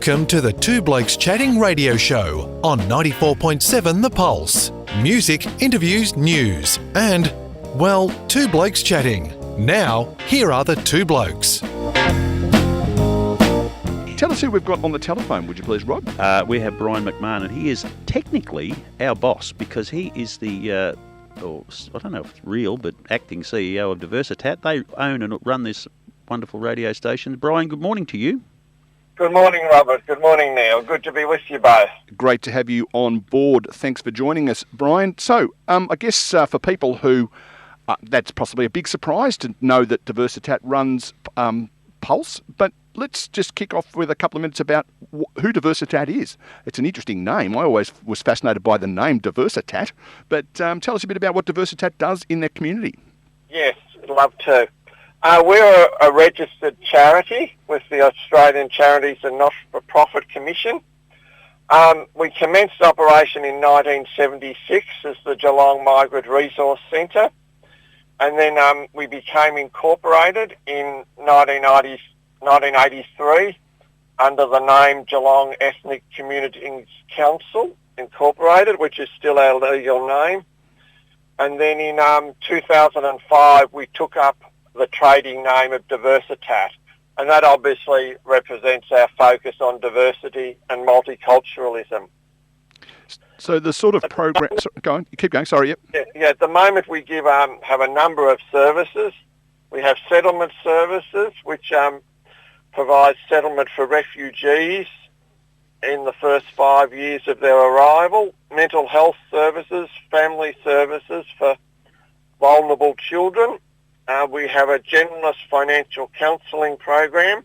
Welcome to the Two Blokes Chatting radio show on 94.7 The Pulse. Music, interviews, news, and, well, Two Blokes Chatting. Now, here are the two blokes. Tell us who we've got on the telephone, would you please, Rod? We have Brian McMahon, and he is technically our boss because he is the, or I don't know if it's real, but acting CEO of Diversitat. They own and run this wonderful radio station. Brian, good morning to you. Good morning, Robert. Good morning, Neil. Good to be with you both. Great to have you on board. Thanks for joining us, Brian. So, I guess for people who, that's possibly a big surprise to know that Diversitat runs Pulse, but let's just kick off with a couple of minutes about who Diversitat is. It's an interesting name. I always was fascinated by the name Diversitat, but tell us a bit about what Diversitat does in their community. Yes, I'd love to. We're a registered charity with the Australian Charities and Not-for-Profit Commission. We commenced operation in 1976 as the Geelong Migrant Resource Centre, and then we became incorporated in 1983 under the name Geelong Ethnic Communities Council Incorporated, which is still our legal name. And then in 2005 we took up the trading name of Diversitat, and that obviously represents our focus on diversity and multiculturalism. So the sort of program... Go on, keep going, sorry, yep. Yeah, at the moment we have a number of services. We have settlement services, which provide settlement for refugees in the first 5 years of their arrival, mental health services, family services for vulnerable children. We have a generalist financial counselling program,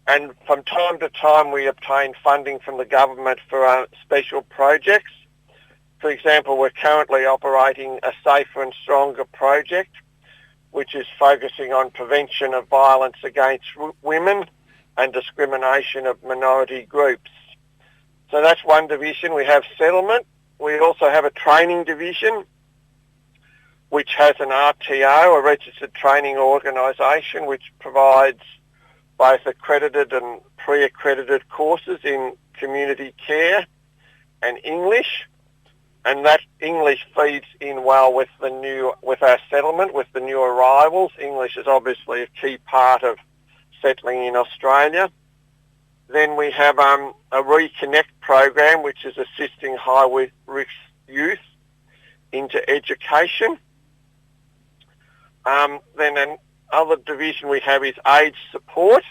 and from time to time we obtain funding from the government for special projects. For example, we're currently operating a Safer and Stronger project, which is focusing on prevention of violence against women and discrimination of minority groups. So that's one division. We have settlement. We also have a training division, which has an RTO, a registered training organisation, which provides both accredited and pre-accredited courses in community care and English. And that English feeds in well with our settlement, with the new arrivals. English is obviously a key part of settling in Australia. Then we have a Reconnect program, which is assisting high-risk youth into education. Then another division we have is age support,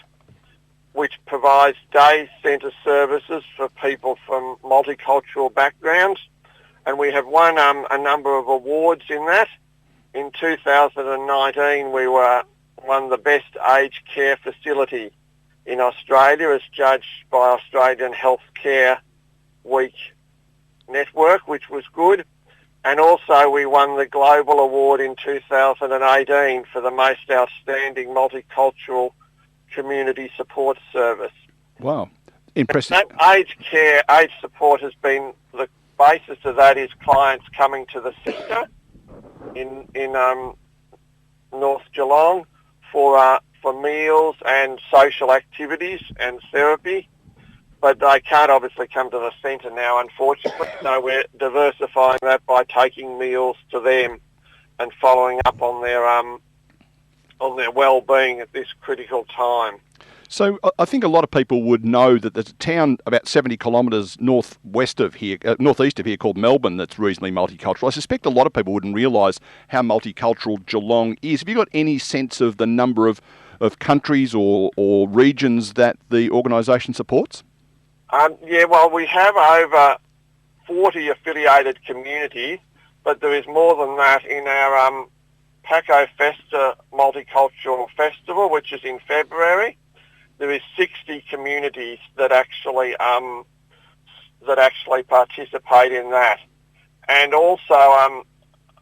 which provides day centre services for people from multicultural backgrounds. And we have won a number of awards in that. In 2019, we won the best aged care facility in Australia as judged by Australian Healthcare Week Network, which was good. And also we won the Global Award in 2018 for the most outstanding multicultural community support service. Wow, impressive. That age support has been, the basis of that is clients coming to the centre in North Geelong for meals and social activities and therapy. But they can't obviously come to the centre now, unfortunately. So we're diversifying that by taking meals to them and following up on their well-being at this critical time. So I think a lot of people would know that there's a town about 70 kilometres northeast of here called Melbourne that's reasonably multicultural. I suspect a lot of people wouldn't realise how multicultural Geelong is. Have you got any sense of the number of countries or regions that the organisation supports? Well, we have over 40 affiliated communities, but there is more than that in our Paco Festa Multicultural Festival, which is in February. There is 60 communities that actually participate in that. And also,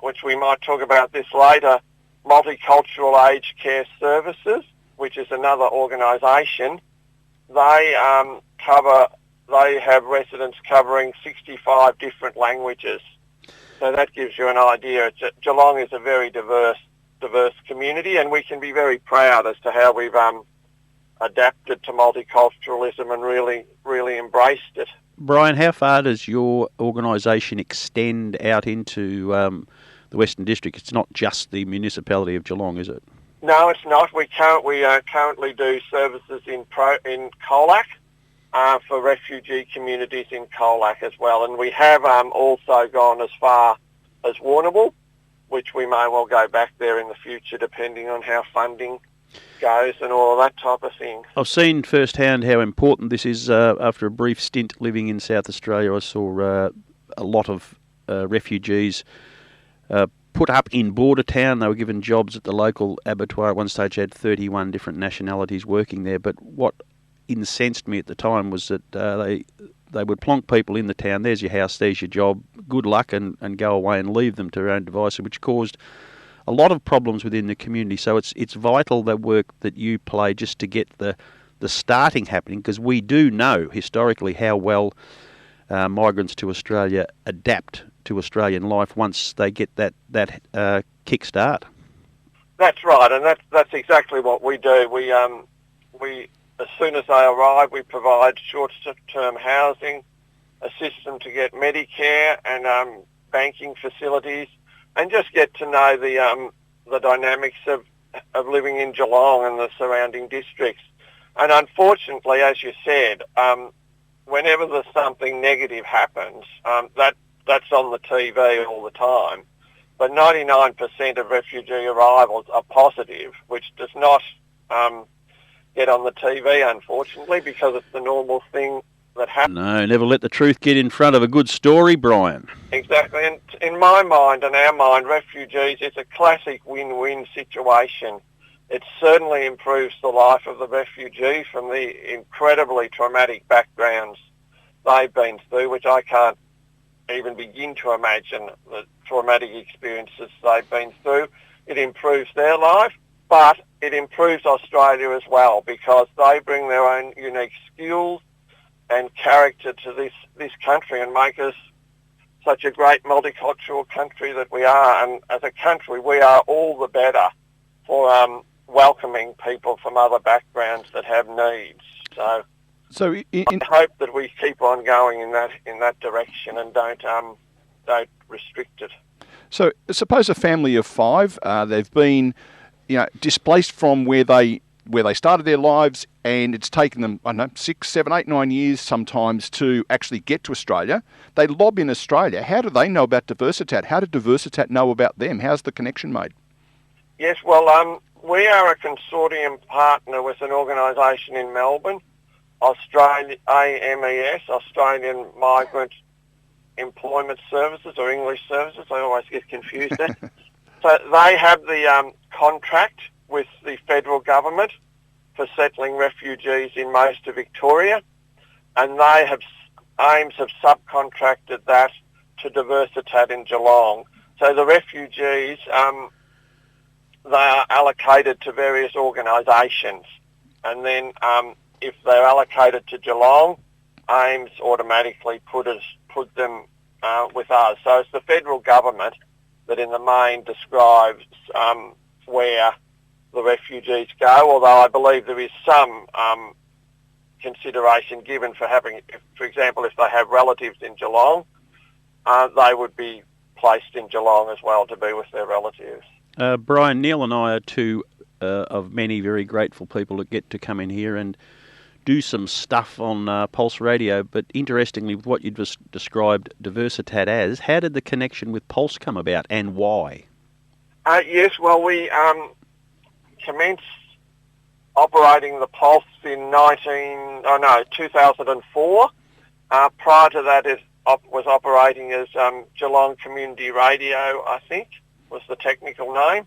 which we might talk about this later, Multicultural Aged Care Services, which is another organisation. They have residents covering 65 different languages. So that gives you an idea. Geelong is a very diverse community, and we can be very proud as to how we've adapted to multiculturalism and really embraced it. Brian, how far does your organisation extend out into the Western District? It's not just the municipality of Geelong, is it? No, it's not. We currently do services in Colac for refugee communities in Colac as well, and we have also gone as far as Warrnambool, which we may well go back there in the future depending on how funding goes and all of that type of thing. I've seen firsthand how important this is. After a brief stint living in South Australia, I saw a lot of refugees put up in border town. They were given jobs at the local abattoir. At one stage, they had 31 different nationalities working there. But what incensed me at the time was that they would plonk people in the town. There's your house, there's your job, good luck, and go away and leave them to their own devices, which caused a lot of problems within the community. So it's vital, the work that you play, just to get the starting happening, because we do know historically how well migrants to Australia adapt to Australian life once they get that kickstart. That's right, and that's exactly what we do. We as soon as they arrive, we provide short-term housing, assist them to get Medicare and banking facilities, and just get to know the dynamics of living in Geelong and the surrounding districts. And unfortunately, as you said, whenever there's something negative happens, that's on the TV all the time. But 99% of refugee arrivals are positive, which does not get on the TV, unfortunately, because it's the normal thing that happens. No, never let the truth get in front of a good story, Brian. Exactly, and in my mind and our mind, refugees is a classic win-win situation. It certainly improves the life of the refugee from the incredibly traumatic backgrounds they've been through, which I can't even begin to imagine the traumatic experiences they've been through. It improves their life, but it improves Australia as well, because they bring their own unique skills and character to this country and make us such a great multicultural country that we are. And as a country, we are all the better for welcoming people from other backgrounds that have needs. So I hope that we keep on going in that direction and don't restrict it. So suppose a family of five, they've been displaced from where they started their lives, and it's taken them, 6, 7, 8, 9 years sometimes to actually get to Australia. They lob in Australia. How do they know about Diversitat? How did Diversitat know about them? How's the connection made? Yes, well, we are a consortium partner with an organisation in Melbourne, AMES, Australian Migrant Employment Services, or English Services. I always get confused there. So they have the contract with the federal government for settling refugees in most of Victoria, and AIMS have subcontracted that to Diversitat in Geelong. So the refugees, they are allocated to various organisations, and then if they're allocated to Geelong, AIMS automatically put them with us. So it's the federal government that in the main describes where the refugees go, although I believe there is some consideration given for having, for example, if they have relatives in Geelong, they would be placed in Geelong as well to be with their relatives. Brian, Neil and I are two of many very grateful people that get to come in here and do some stuff on Pulse Radio, but interestingly, with what you just described Diversitat as, how did the connection with Pulse come about and why? Yes, well, we commenced operating the Pulse in 2004. Prior to that, it was operating as Geelong Community Radio, I think, was the technical name.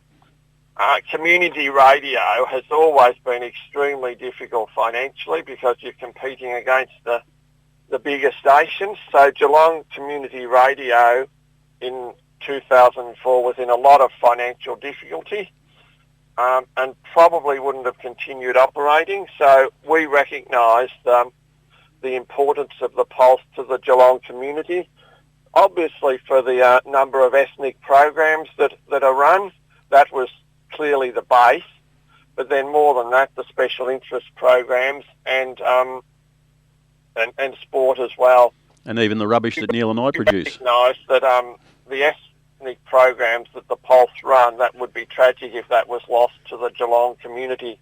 Community radio has always been extremely difficult financially because you're competing against the bigger stations. So Geelong Community Radio in 2004 was in a lot of financial difficulty and probably wouldn't have continued operating. So we recognised the importance of the Pulse to the Geelong community. Obviously for the number of ethnic programs that are run, that was clearly the base, but then more than that, the special interest programs and sport as well. And even the rubbish that Neil and I produce. Recognise that the ethnic programs that the Pulse run, that would be tragic if that was lost to the Geelong community.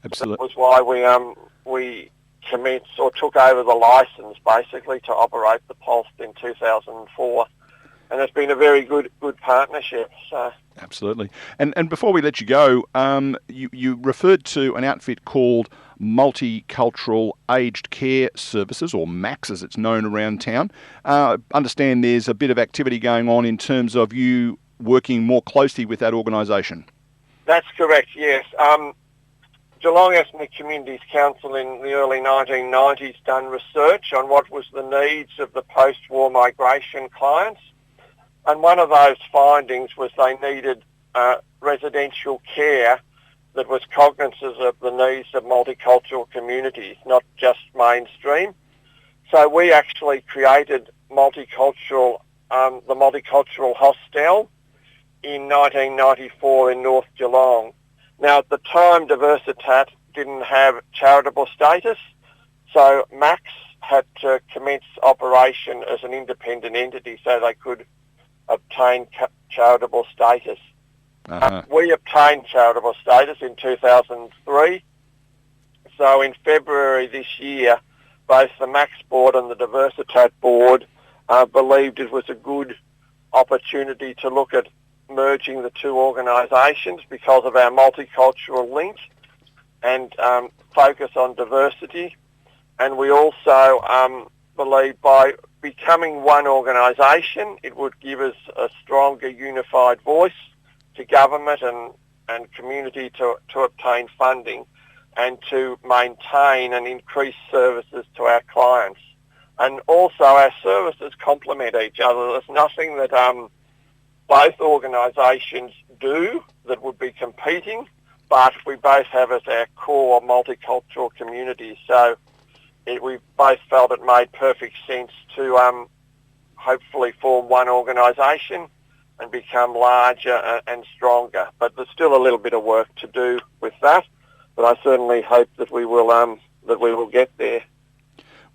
Absolutely. That was why we commenced or took over the licence basically to operate the Pulse in 2004, and it's been a very good partnership. So. Absolutely. And before we let you go, you referred to an outfit called MultiCultural Aged Care Services, or MACS as it's known around town. Understand there's a bit of activity going on in terms of you working more closely with that organisation. That's correct, yes. Geelong Ethnic Communities Council in the early 1990s done research on what was the needs of the post-war migration clients, and one of those findings was they needed residential care that was cognizant of the needs of multicultural communities, not just mainstream. So we actually created the Multicultural Hostel in 1994 in North Geelong. Now, at the time, Diversitat didn't have charitable status, so MACS had to commence operation as an independent entity so they could obtain charitable status. We obtained charitable status in 2003. So in February this year, both the MACS board and the Diversitat board believed it was a good opportunity to look at merging the two organisations because of our multicultural link and focus on diversity. And we also believe by becoming one organisation, it would give us a stronger unified voice to government and community to obtain funding and to maintain and increase services to our clients. And also our services complement each other. There's nothing that both organisations do that would be competing, but we both have as our core multicultural community. So we both felt it made perfect sense to hopefully form one organisation and become larger and stronger. But there's still a little bit of work to do with that. But I certainly hope that we will get there.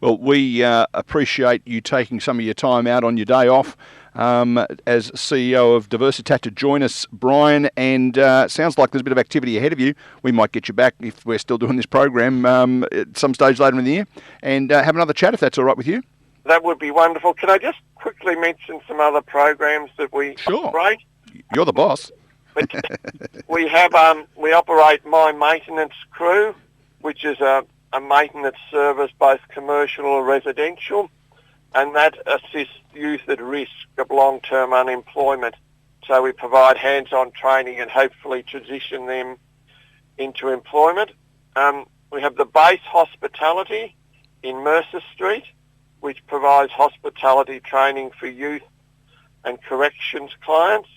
Well, we appreciate you taking some of your time out on your day off as CEO of Diversitat to join us, Brian. And sounds like there's a bit of activity ahead of you. We might get you back if we're still doing this program at some stage later in the year and have another chat if that's all right with you. That would be wonderful. Can I just quickly mention some other programs that we operate? You're the boss. We have we operate My Maintenance Crew, which is a maintenance service, both commercial or residential, and that assists youth at risk of long-term unemployment. So we provide hands-on training and hopefully transition them into employment. We have the Base Hospitality in Mercer Street, which provides hospitality training for youth and corrections clients.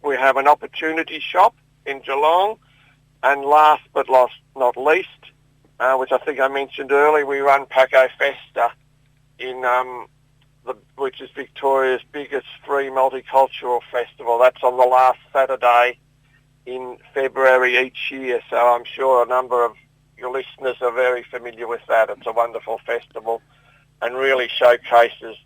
We have an opportunity shop in Geelong. And last but not least, which I think I mentioned earlier, we run Paco Festa which is Victoria's biggest free multicultural festival. That's on the last Saturday in February each year. So I'm sure a number of your listeners are very familiar with that. It's a wonderful festival and really showcases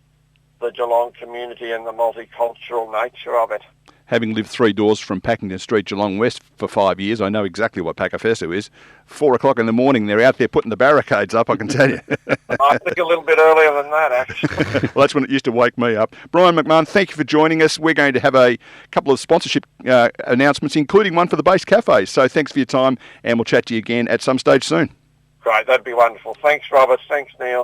the Geelong community and the multicultural nature of it. Having lived 3 doors from Packington Street, Geelong West for 5 years, I know exactly what Paco Festa is. 4 o'clock in the morning, they're out there putting the barricades up, I can tell you. I think a little bit earlier than that, actually. Well, that's when it used to wake me up. Brian McMahon, thank you for joining us. We're going to have a couple of sponsorship announcements, including one for the Base Cafe. So thanks for your time, and we'll chat to you again at some stage soon. Great, that'd be wonderful. Thanks, Robert. Thanks, Neil.